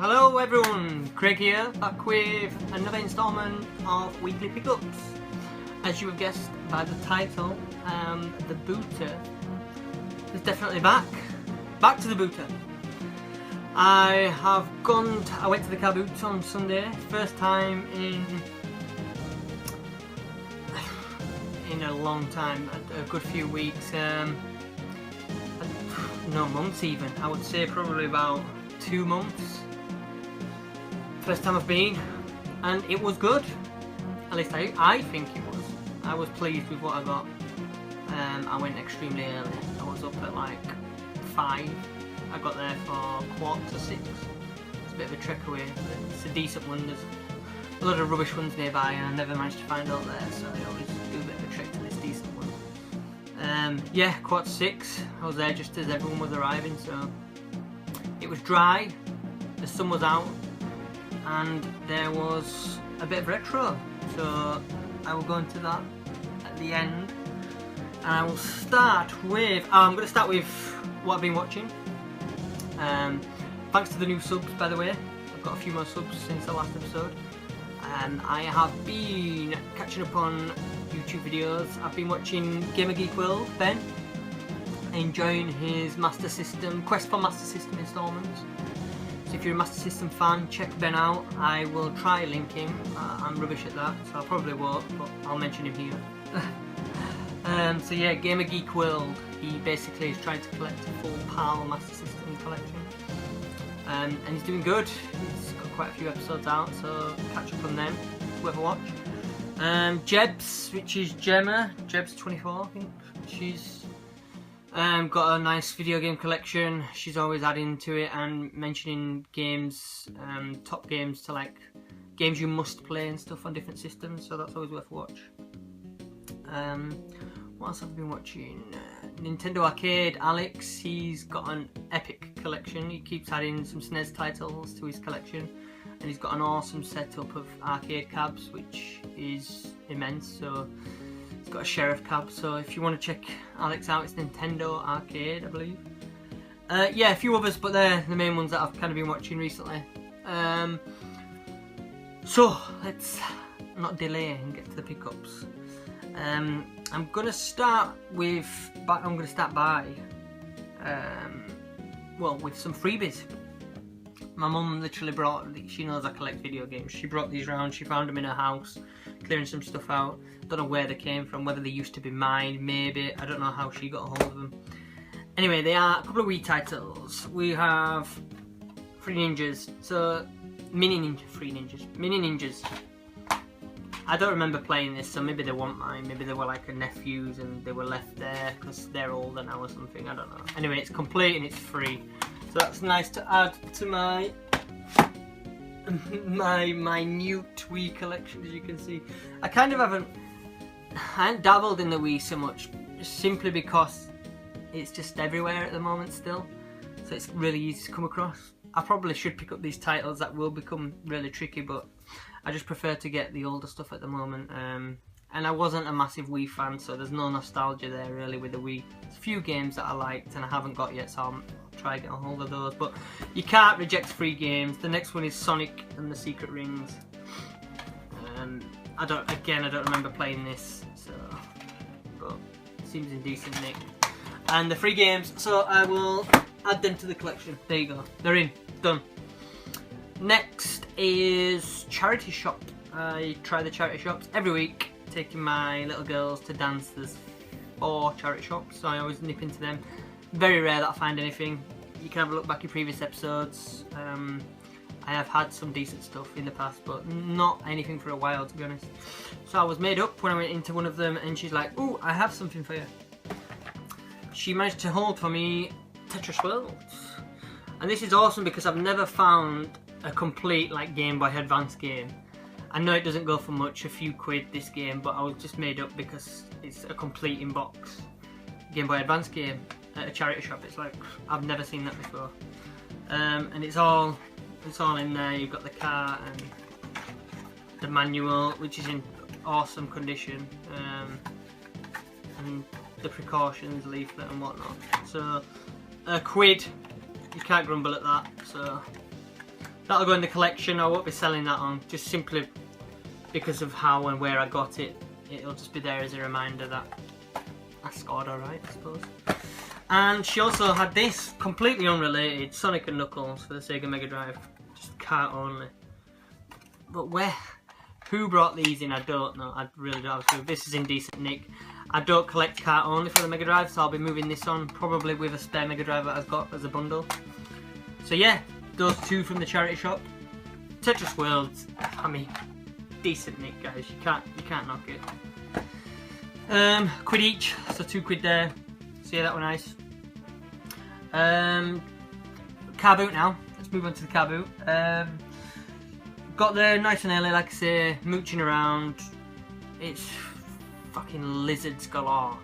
Hello everyone, Craig here, back with another instalment of Weekly Pickups. As you have guessed by the title, the booter is definitely back. Back to the booter. I went to the car boot on Sunday, first time in a long time, a good few weeks, no months even, I would say probably about 2 months. First time I've been, and it was good. At least I think it was. I was pleased with what I got. I went extremely early. I was up at like 5. I got there for 5:45. It's a bit of a trek away, but it's a decent one. There's a lot of rubbish ones nearby, and I never managed to find out there, so I always do a bit of a trek to this decent one. Yeah, 5:45. I was there just as everyone was arriving, so it was dry. The sun was out. And there was a bit of retro, so I will go into that at the end. And I will start with, I'm going to start with what I've been watching. Thanks to the new subs, by the way. I've got a few more subs since the last episode. I have been catching up on YouTube videos. I've been watching Gamer Geek World, Ben, enjoying his Master System, Quest for Master System installments. If you're a Master System fan, check Ben out. I will try link him. I'm rubbish at that, so I probably won't, but I'll mention him here. So yeah, Gamer Geek World. He basically is trying to collect a full PAL Master System collection, and he's doing good. He's got quite a few episodes out, so catch up on them. Worth a watch. Jebs, which is Gemma, Jebs24, I think. She's got a nice video game collection. She's always adding to it and mentioning games, top games to like games you must play and stuff on different systems, so that's always worth a watch. What else have I been watching? Nintendo Arcade, Alex, he's got an epic collection. He keeps adding some SNES titles to his collection, and he's got an awesome setup of arcade cabs, which is immense. So he's got a Sheriff cab, so if you want to check Alex out, it's Nintendo Arcade, I believe. Yeah, a few others, but they're the main ones that I've kind of been watching recently. So let's not delay and get to the pickups. I'm gonna start with with some freebies. My mum literally brought, she knows I collect video games, she brought these round, she found them in her house, clearing some stuff out. Don't know where they came from, whether they used to be mine, maybe, I don't know how she got a hold of them. Anyway, they are a couple of Wii titles. We have Free Ninjas, so Mini Ninjas. I don't remember playing this, so maybe they want mine, maybe they were like a nephew's and they were left there because they're older now or something, I don't know. Anyway, it's complete and it's free. So that's nice to add to my minute Wii collection, as you can see. I haven't dabbled in the Wii so much, simply because it's just everywhere at the moment still. So it's really easy to come across. I probably should pick up these titles that will become really tricky, but I just prefer to get the older stuff at the moment. And I wasn't a massive Wii fan, so there's no nostalgia there really with the Wii. There's a few games that I liked and I haven't got yet, so I'll try and get a hold of those. But you can't reject free games. The next one is Sonic and the Secret Rings. I don't remember playing this, so, but it seems in decent nick. And the free games, so I will add them to the collection. There you go. They're in. Done. Next is charity shop. I try the charity shops every week, taking my little girls to dance. There's 4 charity shops, so I always nip into them. Very rare that I find anything. You can have a look back in previous episodes. I have had some decent stuff in the past, but not anything for a while, to be honest. So I was made up when I went into one of them, and she's like, "Ooh, I have something for you." She managed to hold for me Tetris Worlds, and this is awesome because I've never found a complete like Game Boy Advance game. I know it doesn't go for much, a few quid this game, but I was just made up because it's a complete in-box Game Boy Advance game at a charity shop. It's like, I've never seen that before. And it's all in there. You've got the car and the manual, which is in awesome condition, and the precautions leaflet and whatnot. So a quid, you can't grumble at that. So that'll go in the collection. I won't be selling that on, just simply because of how and where I got it. It'll just be there as a reminder that I scored alright, I suppose. And she also had this, completely unrelated, Sonic and Knuckles for the Sega Mega Drive. Just cart only. But who brought these in, I don't know. I really don't have a clue. This is in decent nick. I don't collect cart only for the Mega Drive, so I'll be moving this on, probably with a spare Mega Drive that I've got as a bundle. So yeah, those two from the charity shop. Tetris World, I mean, decent nick, guys. You can't knock it. Quid each, so £2 there. So yeah, that were nice. Car boot now. Let's move on to the car boot. Got there nice and early, like I say, mooching around. It's fucking lizards galore.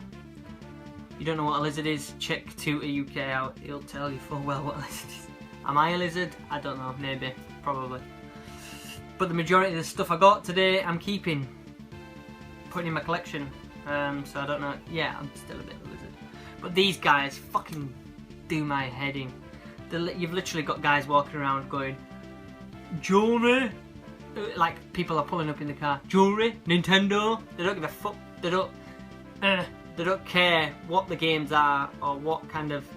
You don't know what a lizard is? Check Tutor UK out. He'll tell you full well what a lizard is. Am I a lizard? I don't know. Maybe. Probably. But the majority of the stuff I got today, I'm keeping. Putting in my collection. So I don't know. Yeah, I'm still a bit of a lizard. But these guys fucking do my head in. You've literally got guys walking around going, jewelry? Like people are pulling up in the car. Jewelry? Nintendo? They don't give a fuck. They don't care what the games are or what kind of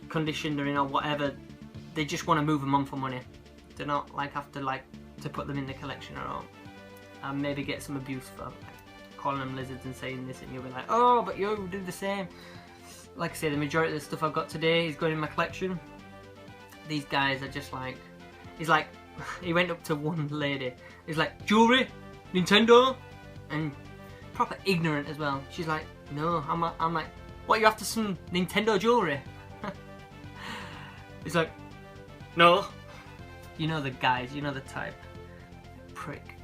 condition they're in or whatever. They just want to move them on for money. They're not like have to put them in the collection or all. And maybe get some abuse for calling them lizards and saying this, and you'll be like, oh, but you do the same. Like I say, the majority of the stuff I've got today is going in my collection. These guys are just like, he's like, he went up to one lady. He's like, jewelry, Nintendo, and proper ignorant as well. She's like, no, I'm like, what, you after some Nintendo jewelry? He's like, no. You know the guys, you know the type. Prick.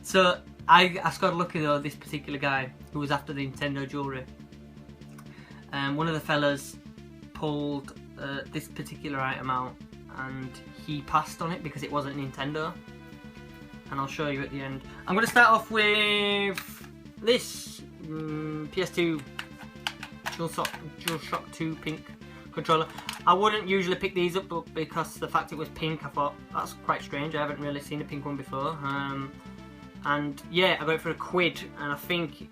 So I just got lucky though, this particular guy who was after the Nintendo jewelry. One of the fellas pulled this particular item out and he passed on it because it wasn't Nintendo. And I'll show you at the end. I'm going to start off with this PS2 DualShock 2 pink controller. I wouldn't usually pick these up, but because the fact it was pink, I thought that's quite strange. I haven't really seen a pink one before. And yeah, I got it for £1, and I think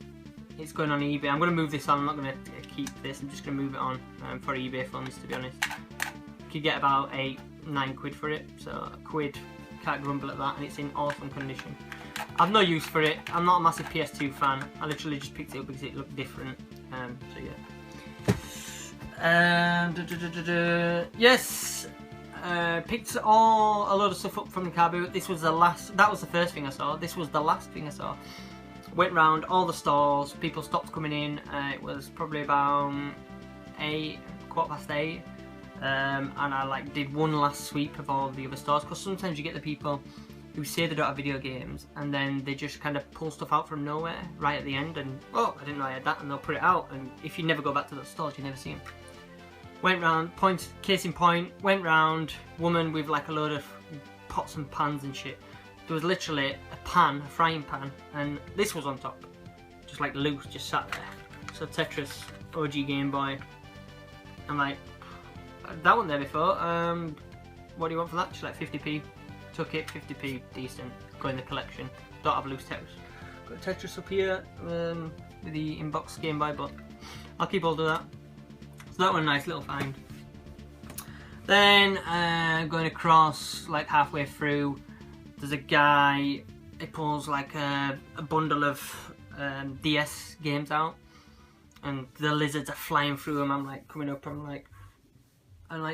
it's going on eBay. I'm going to move this on. I'm not going to keep this. I'm just going to move it on for eBay funds, to be honest. You could get about £8-9 for it, so £1, can't grumble at that, and it's in awesome condition. I've no use for it. I'm not a massive PS2 fan. I literally just picked it up because it looked different. So yeah. Yes, picked a load of stuff up from the car boot. This was the last. That was the first thing I saw. This was the last thing I saw. Went round all the stalls. People stopped coming in. It was probably about 8:15, and I did one last sweep of all the other stores, because sometimes you get the people who say they don't have video games and then they just kind of pull stuff out from nowhere right at the end, and oh, I didn't know I had that, and they'll put it out, and if you never go back to those stores you never see them. Went round, case in point, went round, woman with like a load of pots and pans and shit. There was literally a pan, a frying pan, and this was on top, just like loose, just sat there. So Tetris, OG Game Boy. I'm like, that wasn't there before. What do you want for that? Just like 50p. Took it, 50p, decent. Go in the collection. Don't have loose Tetris. Got Tetris up here with the inbox Game Boy, but I'll keep hold of that. So that was a nice little find. Then going across, like halfway through, there's a guy. He pulls like a bundle of DS games out, and the lizards are flying through them. I'm like coming up. I'm like,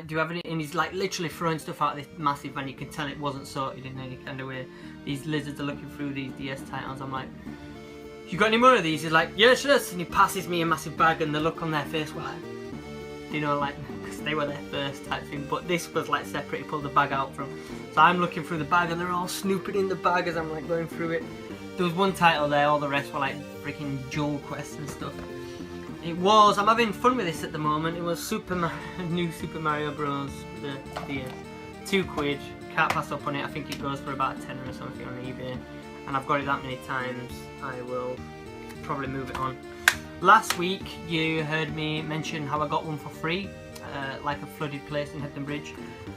do you have any? And he's like literally throwing stuff out of this massive van. You can tell it wasn't sorted in any kind of way. These lizards are looking through these DS titles. I'm like, you got any more of these? He's like, yes, yes. And he passes me a massive bag, and the look on their face, well, you know, like, because they were their first type thing. But this was like separate. He pulled the bag out from. So I'm looking through the bag, and they're all snooping in the bag as I'm like going through it. There was one title there. All the rest were like freaking Joel Quest and stuff. It was, I'm having fun with this at the moment. It was new Super Mario Bros. The DS. £2, can't pass up on it. I think it goes for about a tenner or something on eBay. And I've got it that many times, I will probably move it on. Last week you heard me mention how I got one for free. like a flooded place in Hebden Bridge.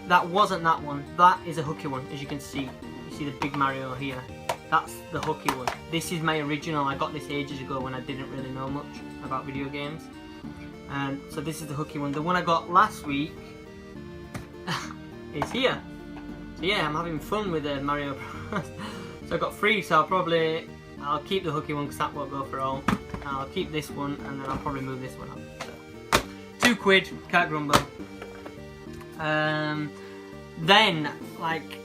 That wasn't that one. That is a hooky one, as you can see. You see the big Mario here. That's the hooky one. This is my original. I got this ages ago when I didn't really know much about video games. So this is the hooky one. The one I got last week is here. So yeah, I'm having fun with Mario Bros. So I got 3, so I'll keep the hooky one because that won't go for all. I'll keep this one and then I'll probably move this one up. So, £2, can't grumble. Then, like,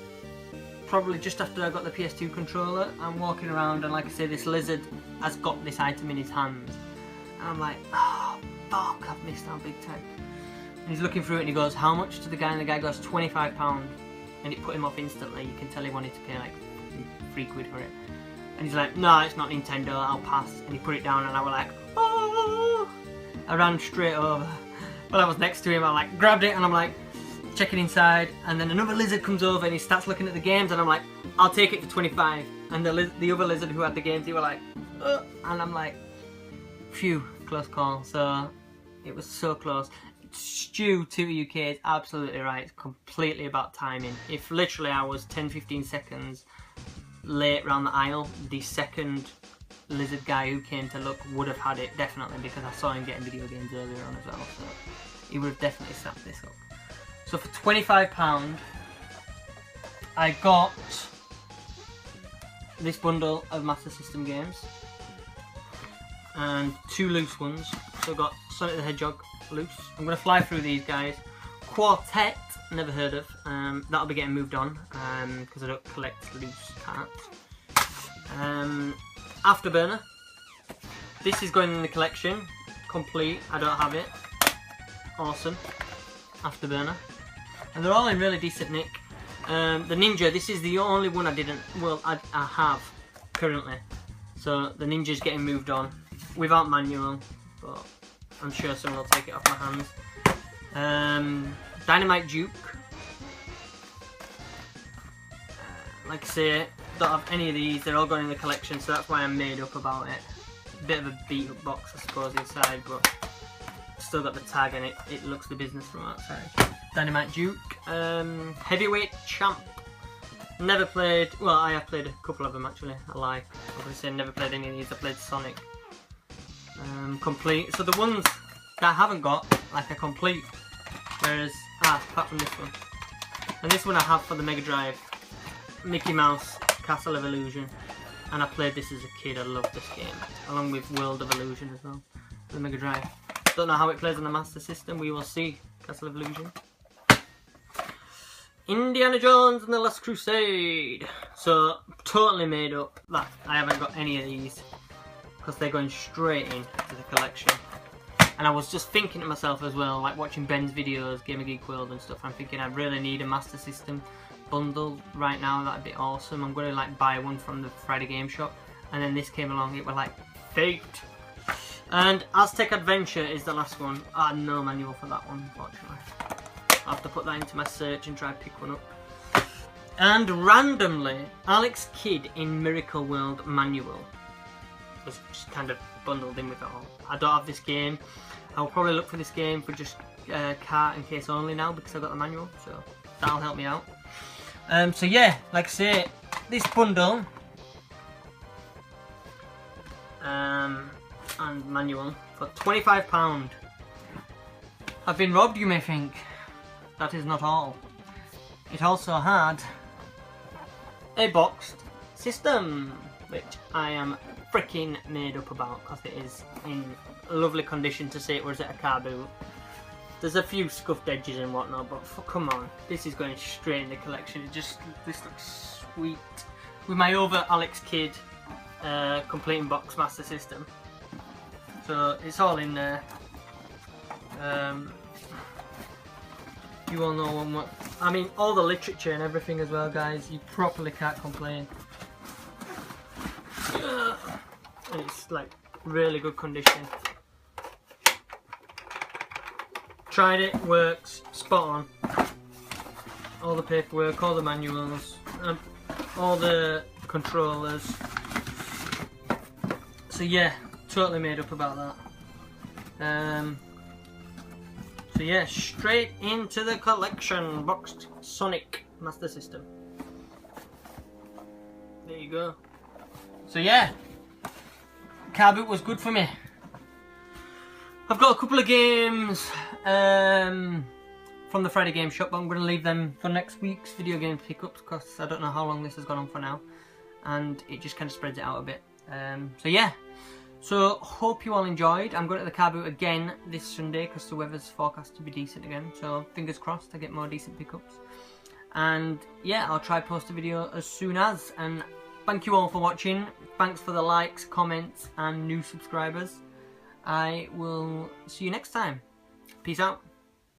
probably just after I got the PS2 controller, I'm walking around and, like I say, this lizard has got this item in his hand. And I'm like, oh, fuck, I've missed out big time. And he's looking through it and he goes, how much to the guy? And the guy goes, £25. And it put him off instantly. You can tell he wanted to pay like £3 for it. And he's like, no, it's not Nintendo, I'll pass. And he put it down and I was like, oh! I ran straight over. Well, I was next to him, I like grabbed it and I'm like, checking inside. And then another lizard comes over and he starts looking at the games and I'm like, I'll take it for 25. And the other lizard who had the games, he was like, and I'm like, phew, close call. So, it was so close. Stu, 2UK is absolutely right. It's completely about timing. If literally I was 10-15 seconds late round the aisle, the second lizard guy who came to look would have had it, definitely, because I saw him getting video games earlier on as well, so he would have definitely snapped this up. So for £25 I got this bundle of Master System games and 2 loose ones. So I got Sonic the Hedgehog loose. I'm going to fly through these guys. Quartet, never heard of. That'll be getting moved on because I don't collect loose cards. Afterburner. This is going in the collection. Complete. I don't have it. Awesome. Afterburner. And they're all in really decent nick. The Ninja, this is the only one I didn't... Well, I have currently. So the Ninja's getting moved on. Without manual. But I'm sure someone will take it off my hands. Dynamite Duke. Like I say, don't have any of these, they're all going in the collection, so that's why I'm made up about it. Bit of a beat up box I suppose inside, but still got the tag and it looks the business from outside. Dynamite Duke. Heavyweight Champ. Never played, well I have played a couple of them actually, I lie. I'm going to say never played any of these, I played Sonic. Complete. So the ones that I haven't got, like, are complete. Whereas, apart from this one. And this one I have for the Mega Drive. Mickey Mouse, Castle of Illusion. And I played this as a kid, I loved this game. Along with World of Illusion as well. For the Mega Drive. Don't know how it plays on the Master System, we will see. Castle of Illusion. Indiana Jones and the Last Crusade. So, totally made up that I haven't got any of these. Because they're going straight into the collection. And I was just thinking to myself as well, like watching Ben's videos, Game of Geek World and stuff, I'm thinking I really need a Master System bundle right now, that'd be awesome. I'm going to like buy one from the Friday Game Shop. And then this came along, it was like, fate. And Aztec Adventure is the last one. I had no manual for that one, unfortunately. I'll have to put that into my search and try and pick one up. And randomly, Alex Kidd in Miracle World Manual. Was just kind of bundled in with it all. I don't have this game. I'll probably look for this game for just cart in case only now because I've got the manual, so that'll help me out. So yeah, like I say, this bundle and manual for £25. I've been robbed, you may think. That is not all. It also had a boxed system, which I am freaking made up about because it is in lovely condition to say it was at a car boot. There's a few scuffed edges and whatnot, but come on, this is going straight in the collection. This looks sweet. With my other Alex Kidd complete in box Master System. So it's all in there. You all know what I mean, all the literature and everything as well, guys. You properly can't complain. And it's like really good condition. Tried it, works, spot on. All the paperwork, all the manuals, all the controllers. So yeah, totally made up about that. So yeah, straight into the collection. Boxed Sonic Master System. There you go. So yeah, car boot was good for me. I've got a couple of games from the Friday Game Shop, but I'm going to leave them for next week's video game pickups because I don't know how long this has gone on for now, and it just kind of spreads it out a bit. So yeah, so hope you all enjoyed. I'm going to the car boot again this Sunday because the weather's forecast to be decent again, so fingers crossed I get more decent pickups. And yeah, I'll try post a video as soon as, and thank you all for watching. Thanks for the likes, comments and new subscribers. I will see you next time. Peace out.